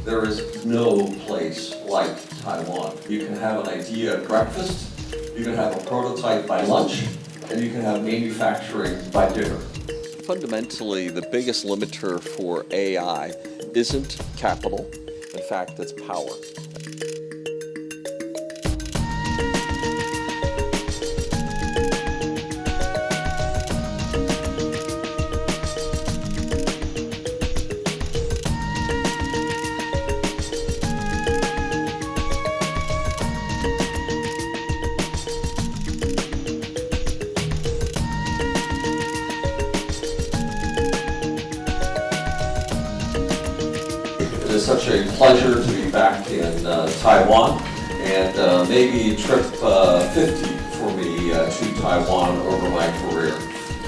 There is no place like Taiwan. You can have an idea at breakfast, you can have a prototype by lunch, and you can have manufacturing by dinner. Fundamentally, the biggest limiter for AI isn't capital. In fact, it's power. It is such a pleasure to be back in Taiwan, and maybe trip 50 for me to Taiwan over my career.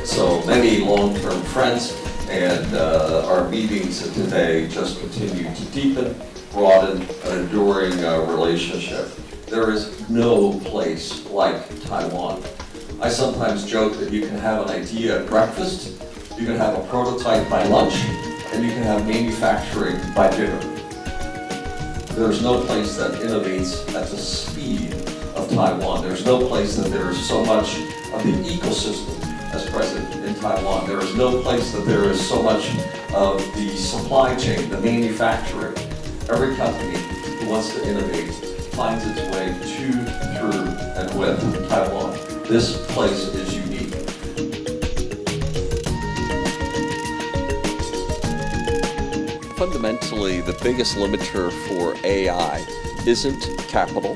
So many long-term friends, and our meetings today just continue to deepen, broaden an enduring relationship. There is no place like Taiwan. I sometimes joke that you can have an idea at breakfast, you can have a prototype by lunch, and you can have manufacturing by dinner. There's no place that innovates at the speed of Taiwan. There's no place that there is so much of the ecosystem as present in Taiwan. There is no place that there is so much of the supply chain, the manufacturing. Every company who wants to innovate finds its way to, through, and with Taiwan. This place is unique. Fundamentally, the biggest limiter for AI isn't capital,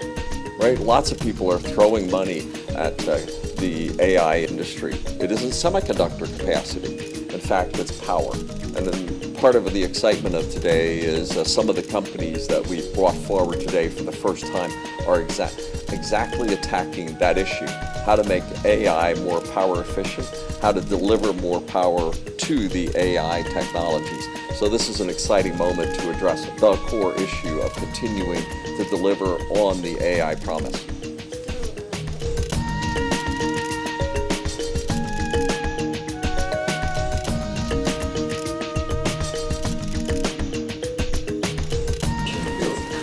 right? Lots of people are throwing money at the AI industry. It isn't semiconductor capacity. In fact, it's power. And then part of the excitement of today is some of the companies that we've brought forward today for the first time are exactly attacking that issue. How to make AI more power efficient, how to deliver more power to the AI technologies. So this is an exciting moment to address the core issue of continuing to deliver on the AI promise.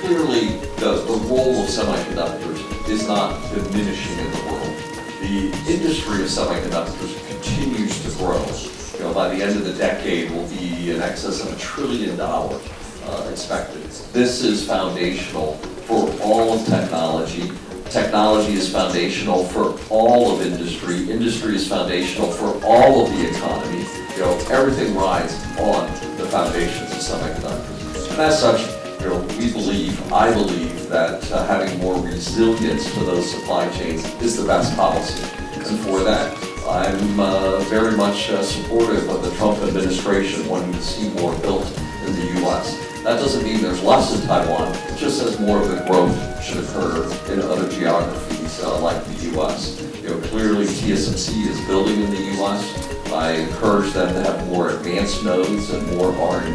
Clearly, the role of semiconductors is not diminishing in the world. The industry of semiconductors continues to grow. By the end of the decade, will be in excess of $1 trillion expected. This is foundational for all of technology. Technology is foundational for all of industry. Industry is foundational for all of the economy. Everything rides on the foundations of semiconductors. And as such, I believe that having more resilience to those supply chains is the best policy. And for that, I'm very much supportive of the Trump administration wanting to see more built in the U.S. That doesn't mean there's less in Taiwan, it just says more of the growth should occur in other geographies like the U.S. Clearly TSMC is building in the U.S. I encourage them to have more advanced nodes and more R&D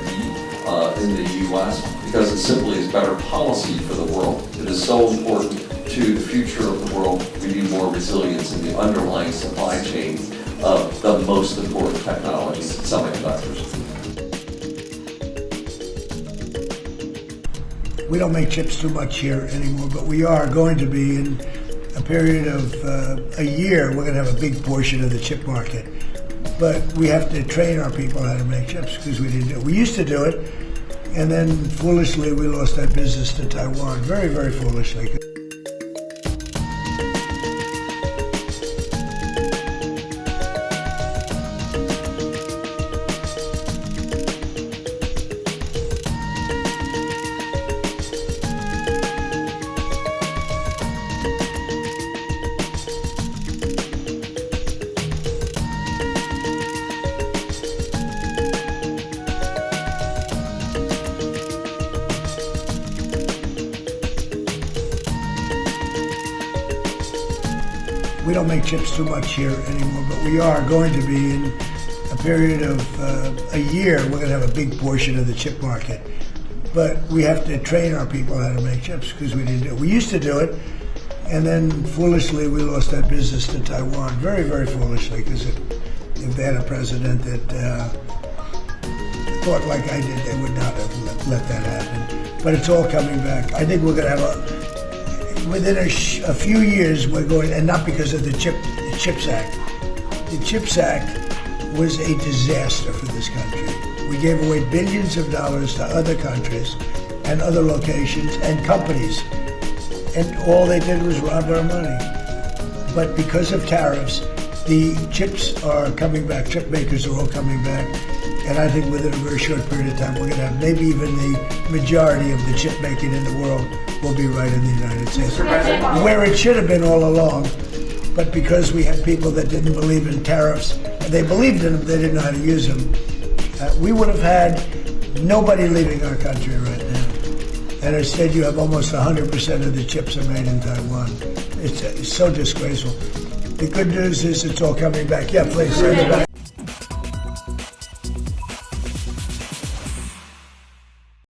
in the U.S. because it simply is better policy for the world. It is so important to the future of the world. We need more resilience in the underlying supply chain of the most important technologies, semiconductors. We don't make chips too much here anymore, but we are going to be in a period of a year. We're going to have a big portion of the chip market. But we have to train our people how to make chips because we didn't do it. We used to do it, and then foolishly we lost that business to Taiwan. Very, very foolishly. We don't make chips too much here anymore, but we are going to be in a period of a year. We're going to have a big portion of the chip market. But we have to train our people how to make chips because we didn't do it. We used to do it, and then foolishly we lost that business to Taiwan. Very, very foolishly, because if they had a president that thought like I did, they would not have let that happen. but it's all coming back. I think we're going to have within a few years, we're going, and not because of the CHIPS Act. The CHIPS Act was a disaster for this country. We gave away billions of dollars to other countries and other locations and companies, and all they did was rob our money. But because of tariffs, the chips are coming back, chip makers are all coming back, and I think within a very short period of time, we're going to have maybe even the majority of the chip making in the world will be right in the United States. Where it should have been all along, but because we had people that didn't believe in tariffs, and they believed in them, they didn't know how to use them, we would have had nobody leaving our country right now. And instead you have almost 100% of the chips are made in Taiwan. It's so disgraceful. The good news is it's all coming back. Yeah, please.